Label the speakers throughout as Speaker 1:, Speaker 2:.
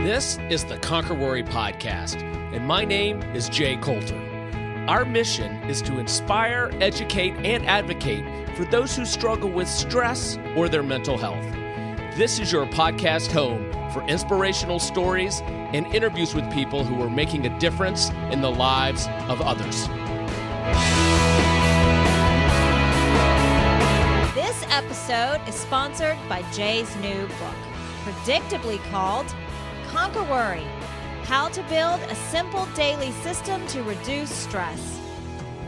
Speaker 1: This is the ConquerWorry Podcast, and my name is Jay Coulter. Our mission is to inspire, educate, and advocate for those who struggle with stress or their mental health. This is your podcast home for inspirational stories and interviews with people who are making a difference in the lives of others.
Speaker 2: This episode is sponsored by Jay's new book, predictably called ConquerWorry: How to Build a Simple Daily System to Reduce Stress.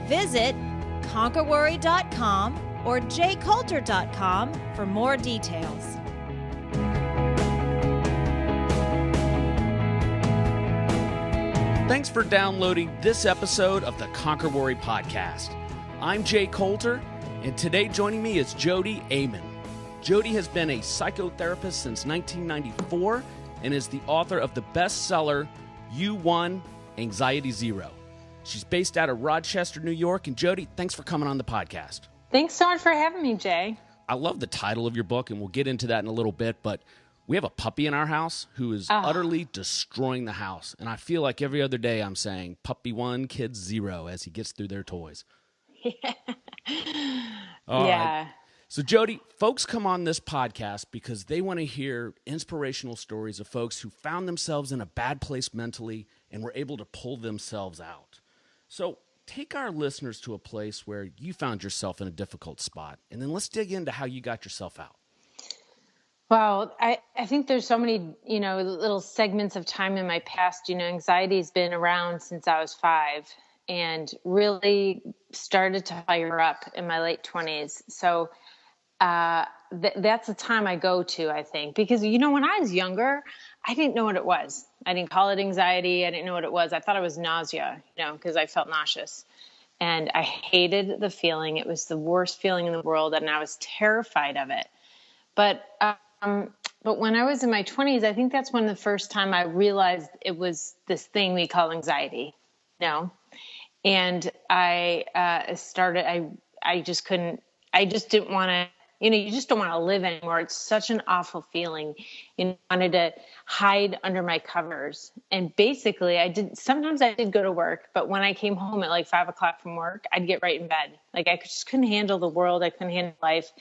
Speaker 2: Visit ConquerWorry.com or jcoulter.com for more details.
Speaker 1: Thanks for downloading this episode of the ConquerWorry Podcast. I'm Jay Coulter, and today joining me is Jodi Aman. Jodi has been a psychotherapist since 1994 and is the author of the bestseller, You Won, Anxiety Zero. She's based out of Rochester, New York. And Jodi, thanks for coming on the podcast.
Speaker 3: Thanks so much for having me, Jay.
Speaker 1: I love the title of your book, and we'll get into that in a little bit, but we have a puppy in our house who is utterly destroying the house. And I feel like every other day I'm saying, puppy 1, kids 0, as he gets through their toys. All right. So Jodi, folks come on this podcast because they want to hear inspirational stories of folks who found themselves in a bad place mentally and were able to pull themselves out. So take our listeners to a place where you found yourself in a difficult spot, and then let's dig into how you got yourself out.
Speaker 3: Well, I think there's so many, little segments of time in my past. Anxiety has been around since I was 5 and really started to fire up in my late 20s. So that's the time I go to, I think, because, when I was younger, I didn't know what it was. I didn't call it anxiety. I didn't know what it was. I thought it was nausea, because I felt nauseous and I hated the feeling. It was the worst feeling in the world. And I was terrified of it. But when I was in my 20s, I think that's when the first time I realized it was this thing we call anxiety, and I just didn't want to, you just don't want to live anymore. It's such an awful feeling. I wanted to hide under my covers. And basically sometimes I did go to work, but when I came home at like 5 o'clock from work, I'd get right in bed. Like I just couldn't handle the world. I couldn't handle life.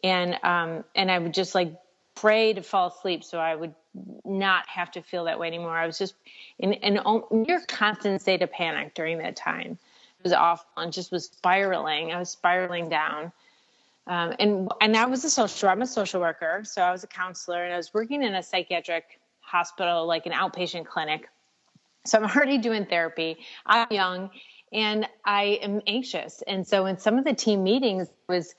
Speaker 3: And I would just like pray to fall asleep so I would not have to feel that way anymore. I was just in a near constant state of panic during that time. It was awful and just was spiraling. I was spiraling down. And I'm a social worker. So I was a counselor and I was working in a psychiatric hospital, like an outpatient clinic. So I'm already doing therapy. I'm young and I am anxious. And so in some of the team meetings I was,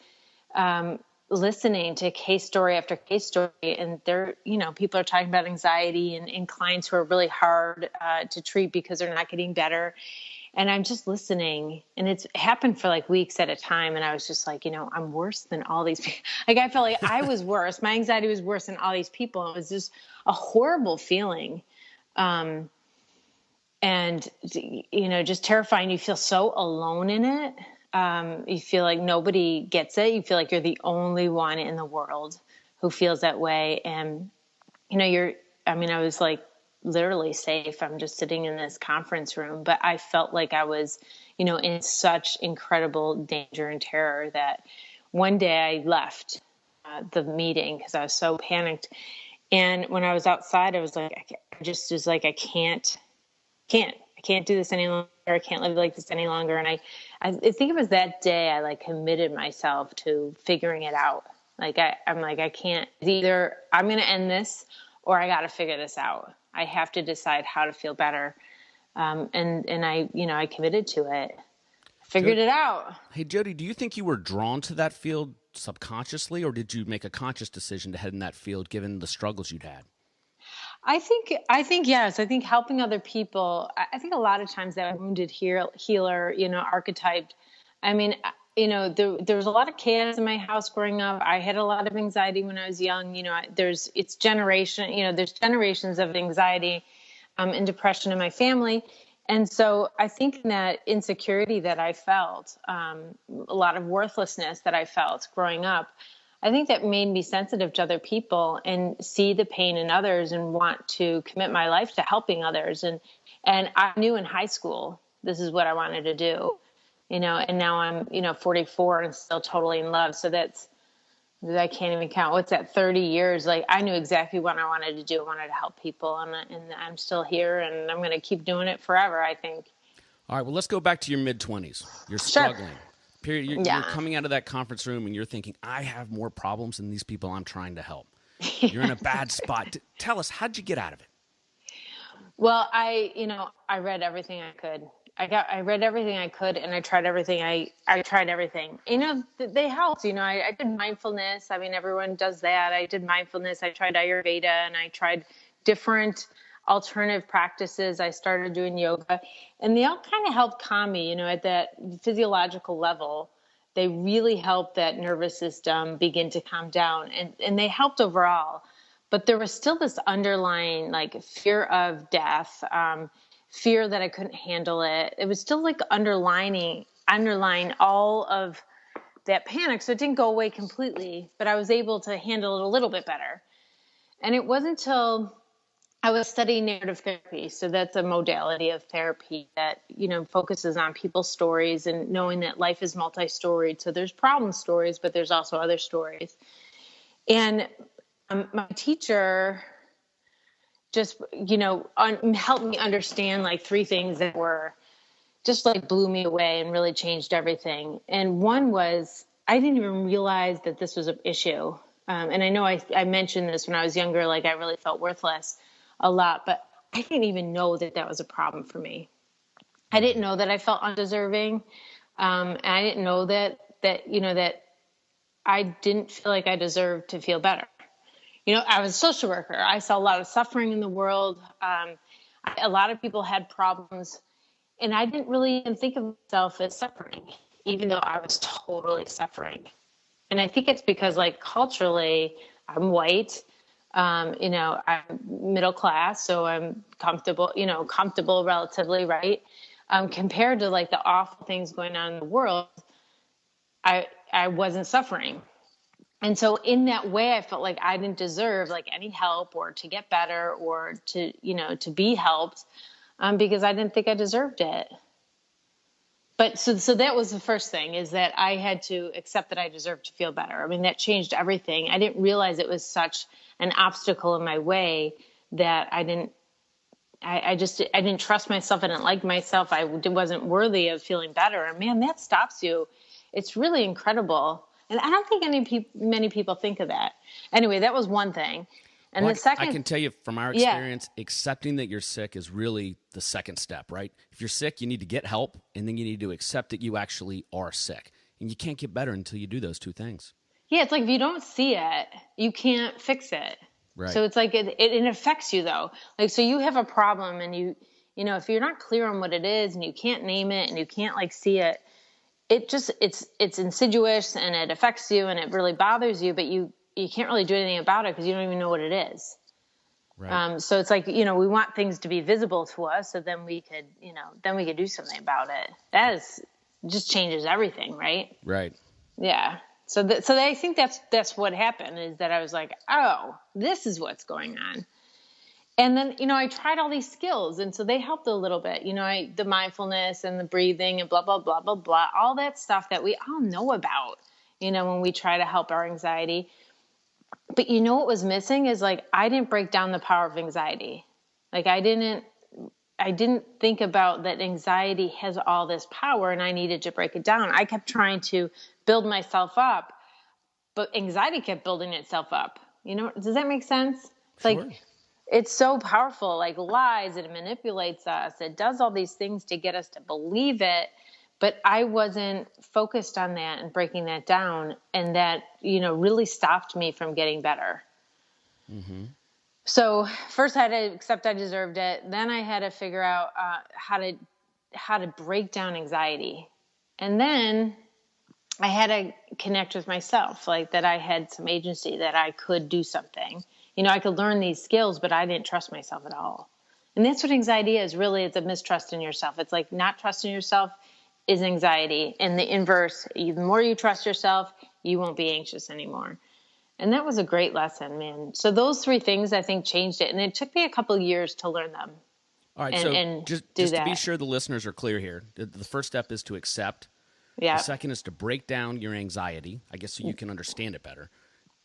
Speaker 3: listening to case story after case story, and there, people are talking about anxiety and clients who are really hard to treat because they're not getting better. And I'm just listening, and it's happened for like weeks at a time. And I was just like, I'm worse than all these people. Like I felt like I was worse. My anxiety was worse than all these people. It was just a horrible feeling. And just terrifying. You feel so alone in it. You feel like nobody gets it. You feel like you're the only one in the world who feels that way. And, I was like literally safe. I'm just sitting in this conference room, but I felt like I was, in such incredible danger and terror that one day I left the meeting because I was so panicked. And when I was outside, I was like, I can't do this any longer. I can't live like this any longer. And I think it was that day I like committed myself to figuring it out. Like I'm like, I can't, either I'm going to end this or I got to figure this out. I have to decide how to feel better. And I committed to it, figured it out.
Speaker 1: Hey, Jodi, do you think you were drawn to that field subconsciously, or did you make a conscious decision to head in that field given the struggles you'd had?
Speaker 3: I think yes. I think helping other people. I think a lot of times that wounded healer, archetyped. I mean, there was a lot of chaos in my house growing up. I had a lot of anxiety when I was young. There's generations of anxiety and depression in my family. And so I think that insecurity that I felt, a lot of worthlessness that I felt growing up, I think that made me sensitive to other people and see the pain in others and want to commit my life to helping others. And I knew in high school, this is what I wanted to do, and now I'm, 44 and still totally in love. So I can't even count. What's that, 30 years? Like, I knew exactly what I wanted to do. I wanted to help people, and I'm still here, and I'm going to keep doing it forever, I think.
Speaker 1: All right, well, let's go back to your mid-20s. You're struggling. Sure. You're coming out of that conference room, and you're thinking, I have more problems than these people I'm trying to help. You're in a bad spot. Tell us, how'd you get out of it?
Speaker 3: Well, I read everything I could. I read everything I could, and I tried everything. I tried everything. They helped. I did mindfulness. I mean, everyone does that. I did mindfulness. I tried Ayurveda, and I tried different alternative practices. I started doing yoga, and they all kind of helped calm me. At that physiological level, they really helped that nervous system begin to calm down, and they helped overall. But there was still this underlying fear of death. Fear that I couldn't handle it. It was still underlying all of that panic. So it didn't go away completely, but I was able to handle it a little bit better. And it wasn't until I was studying narrative therapy. So that's a modality of therapy that, focuses on people's stories and knowing that life is multi-storied. So there's problem stories, but there's also other stories. And my teacher just, helped me understand three things that were just blew me away and really changed everything. And one was, I didn't even realize that this was an issue. And I know I mentioned this when I was younger, I really felt worthless a lot, but I didn't even know that that was a problem for me. I didn't know that I felt undeserving. And I didn't know that I didn't feel like I deserved to feel better. I was a social worker. I saw a lot of suffering in the world. A lot of people had problems, and I didn't really even think of myself as suffering, even though I was totally suffering. And I think it's because culturally I'm white, I'm middle class, so I'm comfortable relatively, right? Compared to the awful things going on in the world, I wasn't suffering. And so in that way, I felt like I didn't deserve any help or to get better or to be helped, because I didn't think I deserved it. But so that was the first thing, is that I had to accept that I deserved to feel better. I mean, that changed everything. I didn't realize it was such an obstacle in my way that I didn't trust myself. I didn't like myself. I wasn't worthy of feeling better. And man, that stops you. It's really incredible. And I don't think many people think of that. Anyway, that was one thing. And the second,
Speaker 1: I can tell you from our experience, accepting that you're sick is really the second step, right? If you're sick, you need to get help, and then you need to accept that you actually are sick. And you can't get better until you do those two things.
Speaker 3: Yeah, it's if you don't see it, you can't fix it.
Speaker 1: Right.
Speaker 3: So it's it affects you though. So you have a problem, and if you're not clear on what it is, and you can't name it, and you can't see it, it's insidious, and it affects you, and it really bothers you, but you can't really do anything about it because you don't even know what it is. Right. So it's we want things to be visible to us, so then we could do something about it. Just changes everything, right?
Speaker 1: Right.
Speaker 3: Yeah. So I think that's what happened, is that I was oh, this is what's going on. And then, I tried all these skills, and so they helped a little bit, the mindfulness and the breathing and blah, blah, blah, blah, blah, all that stuff that we all know about, when we try to help our anxiety. But what was missing is I didn't break down the power of anxiety. I didn't think about that anxiety has all this power, and I needed to break it down. I kept trying to build myself up, but anxiety kept building itself up. Does that make sense?
Speaker 1: Sure.
Speaker 3: It's so powerful, lies, it manipulates us. It does all these things to get us to believe it. But I wasn't focused on that and breaking that down. And that, really stopped me from getting better. Mm-hmm. So first I had to accept I deserved it. Then I had to figure out how to break down anxiety. And then I had to connect with myself, that I had some agency, that I could do something. I could learn these skills, but I didn't trust myself at all. And that's what anxiety is, really. It's a mistrust in yourself. It's not trusting yourself is anxiety. And the inverse, the more you trust yourself, you won't be anxious anymore. And that was a great lesson, man. So those three things, I think, changed it. And it took me a couple of years to learn them.
Speaker 1: All right,
Speaker 3: and
Speaker 1: just to be sure the listeners are clear here, the first step is to accept.
Speaker 3: Yeah.
Speaker 1: The second is to break down your anxiety, I guess, so you can understand it better.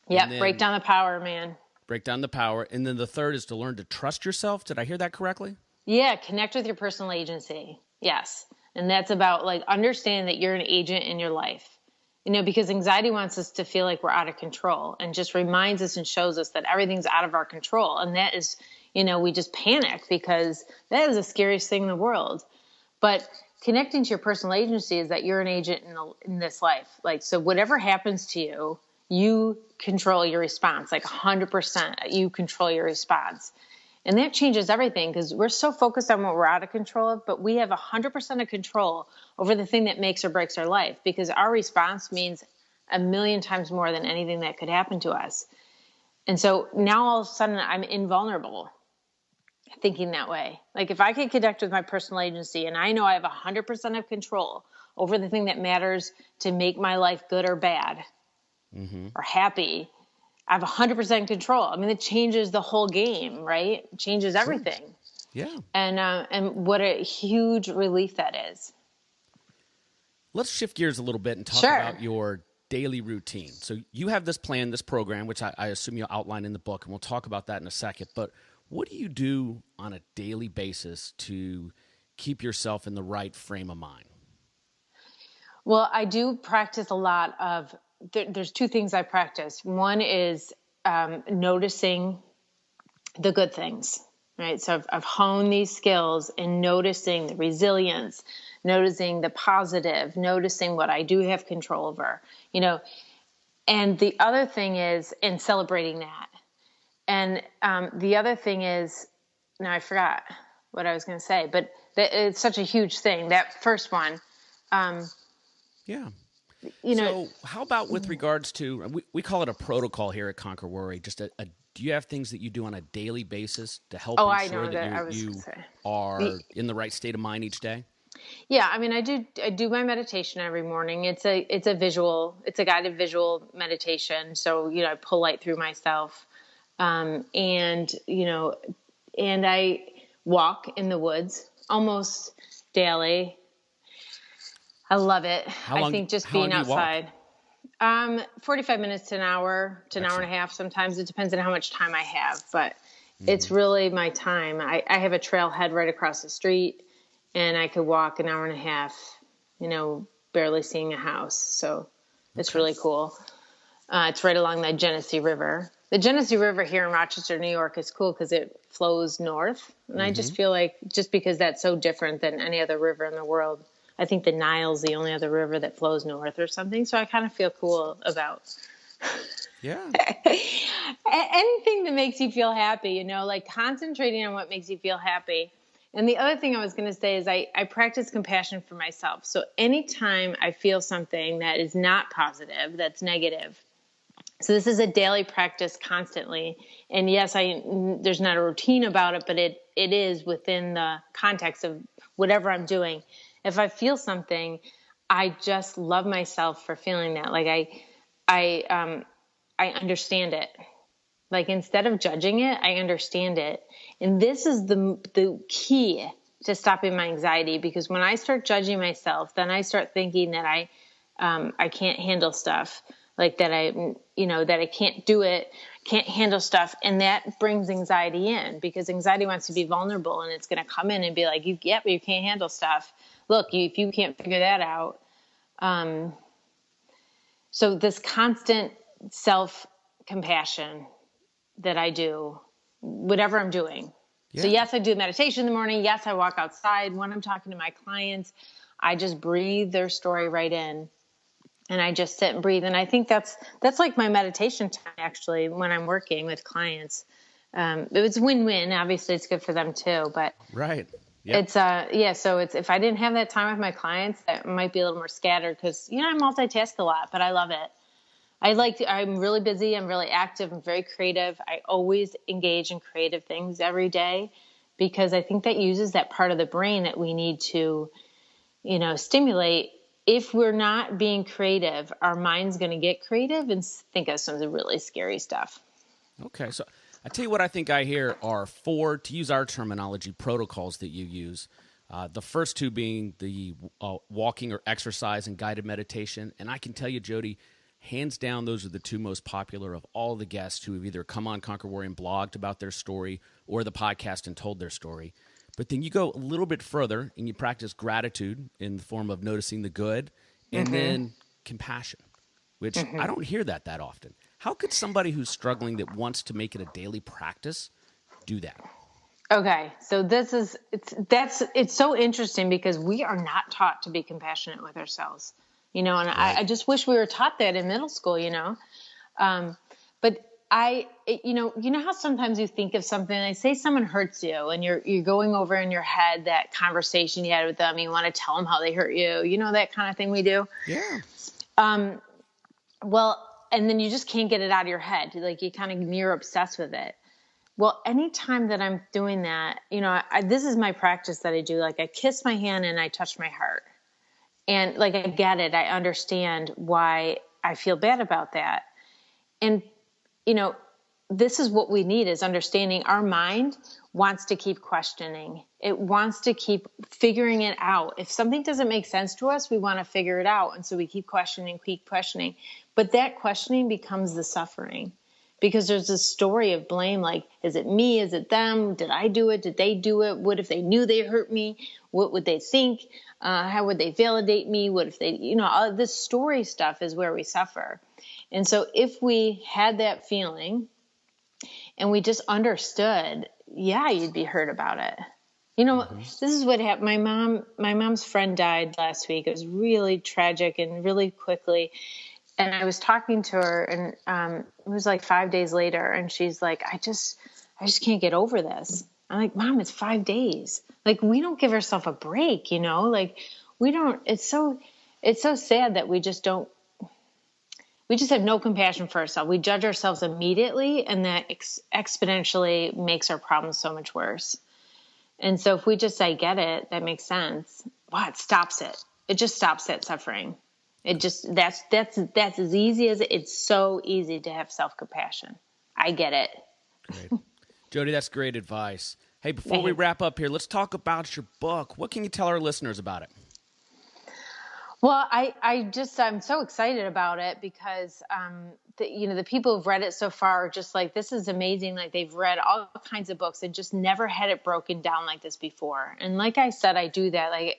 Speaker 3: Yeah, break down the power, man.
Speaker 1: Break down the power. And then the third is to learn to trust yourself. Did I hear that correctly?
Speaker 3: Yeah, connect with your personal agency. Yes. And that's about like understanding that you're an agent in your life. You know, because anxiety wants us to feel like we're out of control and just reminds us and shows us that everything's out of our control. And that is, you know, we just panic because that is the scariest thing in the world. But connecting to your personal agency is that you're an agent in this life. Like, so whatever happens to you, you control your response, like 100%, you control your response. And that changes everything because we're so focused on what we're out of control of, but we have 100% of control over the thing that makes or breaks our life because our response means a million times more than anything that could happen to us. And so now all of a sudden I'm invulnerable thinking that way. Like if I can connect with my personal agency and I know I have 100% of control over the thing that matters to make my life good or bad or happy, I have 100% control. I mean, it changes the whole game, right? It changes everything.
Speaker 1: Yeah.
Speaker 3: And what a huge relief that is.
Speaker 1: Let's shift gears a little bit and talk about your daily routine. So you have this plan, this program, which I assume you'll outline in the book, and we'll talk about that in a second. But what do you do on a daily basis to keep yourself in the right frame of mind?
Speaker 3: Well, I do practice a lot of there's two things I practice. One is noticing the good things, right? So I've honed these skills in noticing the resilience, noticing the positive, noticing what I do have control over, you know. And the other thing is in celebrating that. And the other thing is, now I forgot what I was going to say, but it's such a huge thing. That first one.
Speaker 1: Yeah.
Speaker 3: You know,
Speaker 1: so how about with regards to, we call it a protocol here at ConquerWorry, just do you have things that you do on a daily basis to help ensure that you are in the right state of mind each day?
Speaker 3: Yeah. I mean, I do my meditation every morning. It's a guided visual meditation. So, you know, I pull light through myself. And, you know, and I walk in the woods almost daily. I love it. I think just being outside, 45 minutes to an hour to an hour and a half. Sometimes it depends on how much time I have, but it's really my time. I have a trailhead right across the street and I could walk an hour and a half, you know, barely seeing a house. So it's really cool. It's right along the Genesee River. The Genesee River here in Rochester, New York is cool because it flows north. And I just feel like just because that's so different than any other river in the world, I think the Nile's the only other river that flows north or something. So I kind of feel cool about anything that makes you feel happy, you know, like concentrating on what makes you feel happy. And the other thing I was going to say is I practice compassion for myself. So anytime I feel something that is not positive, that's negative. So this is a daily practice constantly. And yes, there's not a routine about it, but it is within the context of whatever I'm doing. If I feel something, I just love myself for feeling that. Like I understand it. Like instead of judging it, I understand it. And this is the key to stopping my anxiety, because when I start judging myself, then I start thinking that I can't handle stuff, like that that I can't do it, can't handle stuff. And that brings anxiety in, because anxiety wants to be vulnerable and it's going to come in and be like, but you can't handle stuff. Look, if you can't figure that out. So this constant self-compassion that I do, whatever I'm doing. Yeah. So yes, I do meditation in the morning. Yes, I walk outside. When I'm talking to my clients, I just breathe their story right in. And I just sit and breathe. And I think that's like my meditation time, actually, when I'm working with clients. It's win-win. Obviously, it's good for them too. But
Speaker 1: right. Yep.
Speaker 3: So if I didn't have that time with my clients, that might be a little more scattered because, you know, I multitask a lot, but I love it. I'm really busy. I'm really active. I'm very creative. I always engage in creative things every day because I think that uses that part of the brain that we need to, you know, stimulate if we're not being creative, our mind's going to get creative and think of some really scary stuff.
Speaker 1: Okay, so I tell you what I think I hear are 4, to use our terminology, protocols that you use. The first 2 being the walking or exercise and guided meditation. And I can tell you, Jodi, hands down, those are the 2 most popular of all the guests who have either come on ConquerWorry and blogged about their story or the podcast and told their story. But then you go a little bit further and you practice gratitude in the form of noticing the good and then compassion, which I don't hear that often. How could somebody who's struggling that wants to make it a daily practice do that?
Speaker 3: Okay, so it's so interesting because we are not taught to be compassionate with ourselves, and right. I just wish we were taught that in middle school, but you know how sometimes you think of something, like say someone hurts you and you're going over in your head that conversation you had with them, you want to tell them how they hurt you, that kind of thing we do. Yeah. Well, and then you just can't get it out of your head. Like you're obsessed with it. Well, anytime that I'm doing that, this is my practice that I do. Like I kiss my hand and I touch my heart. And like, I get it. I understand why I feel bad about that. And, this is what we need, is understanding. Our mind wants to keep questioning. It wants to keep figuring it out. If something doesn't make sense to us, we want to figure it out. And so we keep questioning. But that questioning becomes the suffering. Because there's this story of blame, like, is it me? Is it them? Did I do it? Did they do it? What if they knew they hurt me? What would they think? How would they validate me? What if they, all this story stuff is where we suffer. And so if we had that feeling and we just understood, yeah, you'd be hurt about it. This is what happened. My mom's friend died last week. It was really tragic and really quickly. And I was talking to her, and it was like 5 days later, and she's like, I just can't get over this. I'm like, Mom, it's 5 days. Like, we don't give ourselves a break, like we don't, it's so sad that we just have no compassion for ourselves. We judge ourselves immediately, and that exponentially makes our problems so much worse. And so if we just say, get it, that makes sense. Wow, it stops it. It just stops that suffering. It just, that's as easy as it's so easy to have self-compassion. I get it.
Speaker 1: Great. Jodi, that's great advice. Hey, before we wrap up here, let's talk about your book. What can you tell our listeners about it?
Speaker 3: Well, I'm so excited about it because, the people who've read it so far are just like, this is amazing. Like they've read all kinds of books and just never had it broken down like this before. And like I said, I do that. Like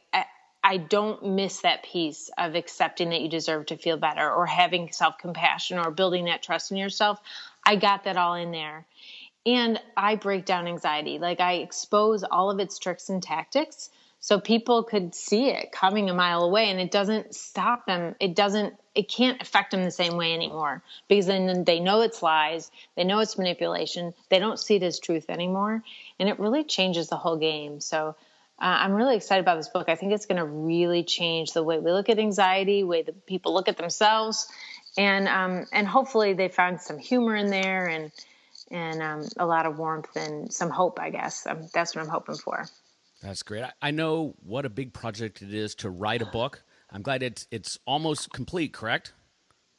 Speaker 3: I don't miss that piece of accepting that you deserve to feel better or having self-compassion or building that trust in yourself. I got that all in there. And I break down anxiety. Like I expose all of its tricks and tactics so people could see it coming a mile away, and it doesn't stop them. It can't affect them the same way anymore, because then they know it's lies. They know it's manipulation. They don't see it as truth anymore. And it really changes the whole game. So I'm really excited about this book. I think it's going to really change the way we look at anxiety, the way that people look at themselves, and hopefully they found some humor in there and a lot of warmth and some hope, I guess. That's what I'm hoping for.
Speaker 1: That's great. I know what a big project it is to write a book. I'm glad it's almost complete, correct?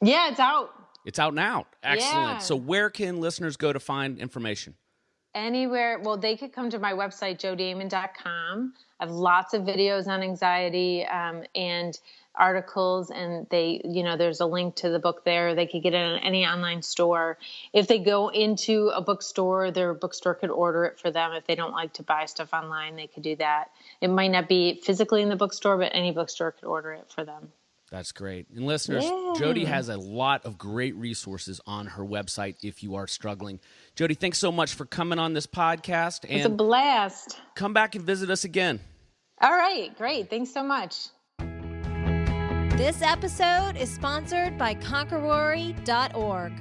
Speaker 3: Yeah, it's out.
Speaker 1: It's out now. Excellent.
Speaker 3: Yeah.
Speaker 1: So where can listeners go to find information?
Speaker 3: Anywhere. Well, they could come to my website, jodiaman.com. I have lots of videos on anxiety and articles, and there's a link to the book there. They could get it in any online store. If they go into a bookstore, their bookstore could order it for them. If they don't like to buy stuff online, they could do that. It might not be physically in the bookstore, but any bookstore could order it for them. That's great. And listeners, Jodi has a lot of great resources on her website if you are struggling. Jodi, thanks so much for coming on this podcast. And it's a blast. Come back and visit us again. All right. Great. Thanks so much.
Speaker 2: This episode is sponsored by ConquerWorry.org.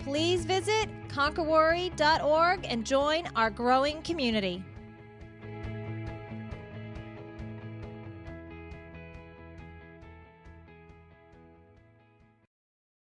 Speaker 2: Please visit ConquerWorry.org and join our growing community.